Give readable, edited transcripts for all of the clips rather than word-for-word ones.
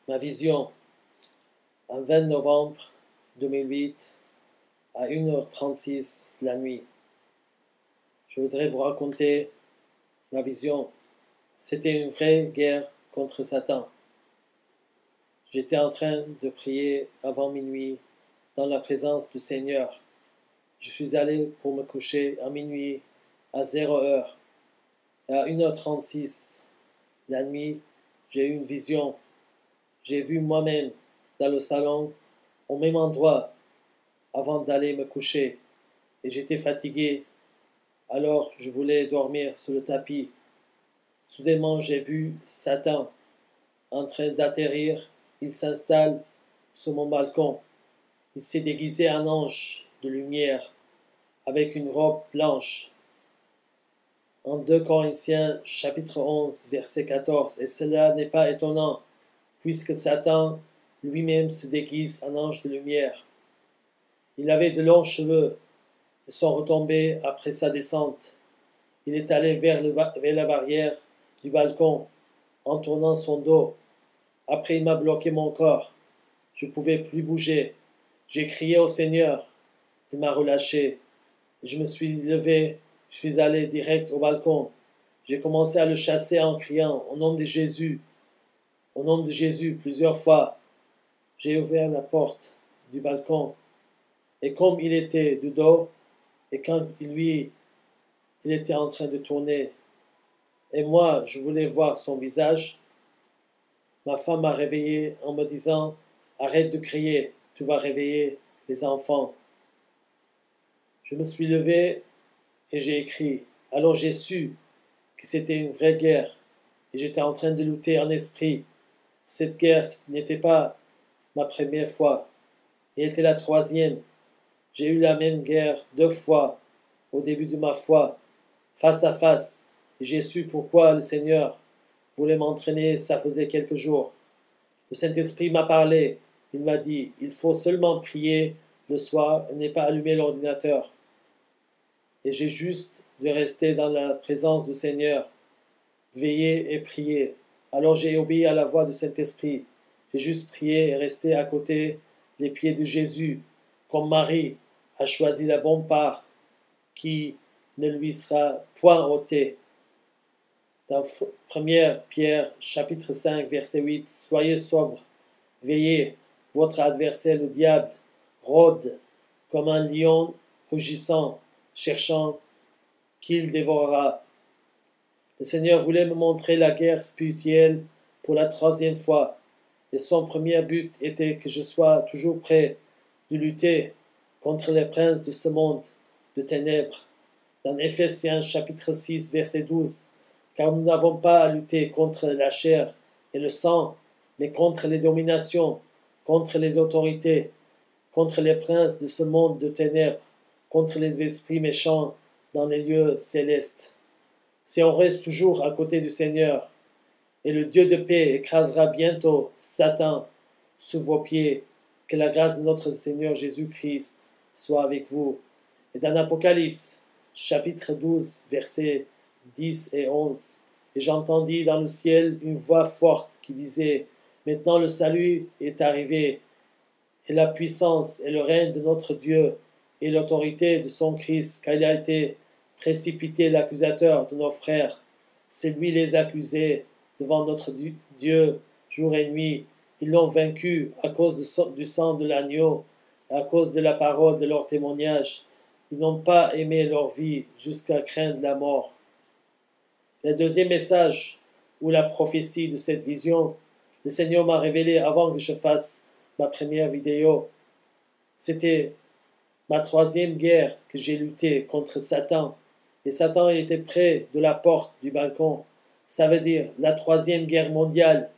Ma vision, un 20 novembre 2008, à 1h36 de la nuit. Je voudrais vous raconter ma vision. C'était une vraie guerre contre Satan. J'étais en train de prier avant minuit dans la présence du Seigneur. Je suis allé pour me coucher à minuit à 0h. Et à 1h36 la nuit, j'ai eu une vision. J'ai vu moi-même dans le salon, au même endroit, avant d'aller me coucher. Et j'étais fatigué, alors je voulais dormir sur le tapis. Soudainement, j'ai vu Satan en train d'atterrir. Il s'installe sur mon balcon. Il s'est déguisé en ange de lumière, avec une robe blanche. En 2 Corinthiens, chapitre 11, verset 14. Et cela n'est pas étonnant, puisque Satan lui-même se déguise en ange de lumière. Il avait de longs cheveux, ils sont retombés après sa descente. Il est allé vers la barrière du balcon, en tournant son dos. Après, il m'a bloqué mon corps. Je ne pouvais plus bouger. J'ai crié au Seigneur. Il m'a relâché. Je me suis levé, je suis allé direct au balcon. J'ai commencé à le chasser en criant « Au nom de Jésus !» Au nom de Jésus, plusieurs fois. J'ai ouvert la porte du balcon. Et comme il était du dos, et quand il était en train de tourner, et moi, je voulais voir son visage, ma femme m'a réveillé en me disant « Arrête de crier, tu vas réveiller les enfants. » Je me suis levé et j'ai écrit. Alors j'ai su que c'était une vraie guerre et j'étais en train de lutter en esprit. Cette guerre n'était pas ma première fois, elle était la 3e. J'ai eu la même guerre 2 fois au début de ma foi, face à face, et j'ai su pourquoi le Seigneur voulait m'entraîner, ça faisait quelques jours. Le Saint-Esprit m'a parlé, il m'a dit, il faut seulement prier le soir et ne pas allumer l'ordinateur. Et j'ai juste de rester dans la présence du Seigneur, veiller et prier. Alors j'ai obéi à la voix du Saint-Esprit. J'ai juste prié et resté à côté des pieds de Jésus, comme Marie a choisi la bonne part qui ne lui sera point ôtée. Dans 1 Pierre, chapitre 5, verset 8, « Soyez sobres, veillez, votre adversaire le diable rôde comme un lion rugissant, cherchant qu'il dévorera. » Le Seigneur voulait me montrer la guerre spirituelle pour la 3e fois, et son premier but était que je sois toujours prêt de lutter contre les princes de ce monde de ténèbres. Dans Éphésiens chapitre 6, verset 12, « Car nous n'avons pas à lutter contre la chair et le sang, mais contre les dominations, contre les autorités, contre les princes de ce monde de ténèbres, contre les esprits méchants dans les lieux célestes. » Si on reste toujours à côté du Seigneur, et le Dieu de paix écrasera bientôt Satan sous vos pieds, que la grâce de notre Seigneur Jésus-Christ soit avec vous. Et dans Apocalypse, chapitre 12, versets 10 et 11, « Et j'entendis dans le ciel une voix forte qui disait, « Maintenant le salut est arrivé, et la puissance et le règne de notre Dieu, et l'autorité de son Christ, car il a été précipité l'accusateur de nos frères. C'est lui les accusés devant notre Dieu jour et nuit. Ils l'ont vaincu à cause du sang de l'agneau, à cause de la parole de leur témoignage. Ils n'ont pas aimé leur vie jusqu'à craindre la mort. » Le 2e message, ou la prophétie de cette vision, le Seigneur m'a révélé avant que je fasse ma première vidéo. C'était ma 3e guerre que j'ai lutté contre Satan. Et Satan il était près de la porte du balcon. Ça veut dire la 3e guerre mondiale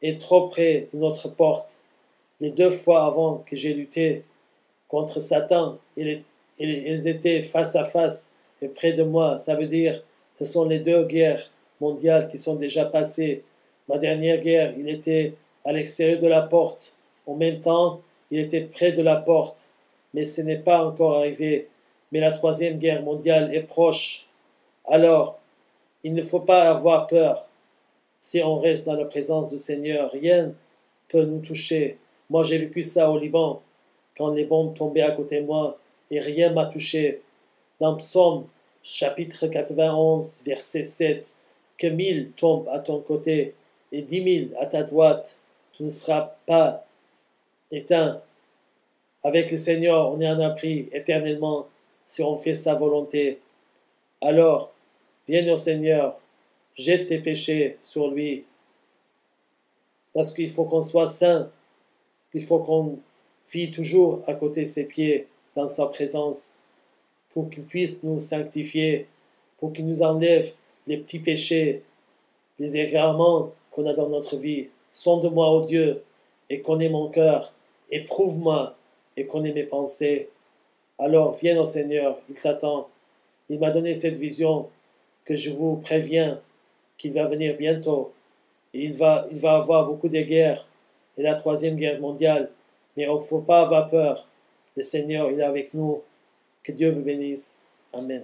est trop près de notre porte. Les 2 fois avant que j'ai lutté contre Satan, ils étaient face à face et près de moi. Ça veut dire que ce sont les 2 guerres mondiales qui sont déjà passées. Ma dernière guerre, il était à l'extérieur de la porte. En même temps, il était près de la porte. Mais ce n'est pas encore arrivé. Mais la 3e guerre mondiale est proche. Alors, il ne faut pas avoir peur. Si on reste dans la présence du Seigneur, rien ne peut nous toucher. Moi, j'ai vécu ça au Liban, quand les bombes tombaient à côté de moi, et rien m'a touché. Dans Psaume, chapitre 91, verset 7, que 1000 tombent à ton côté et 10 000 à ta droite, tu ne seras pas éteint. Avec le Seigneur, on est en abri éternellement si on fait sa volonté. Alors, viens au Seigneur, jette tes péchés sur lui, parce qu'il faut qu'on soit saint, il faut qu'on vit toujours à côté de ses pieds, dans sa présence, pour qu'il puisse nous sanctifier, pour qu'il nous enlève les petits péchés, les égarements qu'on a dans notre vie. Sonde-moi, ô Dieu, et connais mon cœur, éprouve-moi, et connais mes pensées. Alors viens au Seigneur, il t'attend. Il m'a donné cette vision que je vous préviens qu'il va venir bientôt. Et il va avoir beaucoup de guerres, et la 3e guerre mondiale. Mais il ne faut pas avoir peur. Le Seigneur, il est avec nous. Que Dieu vous bénisse. Amen.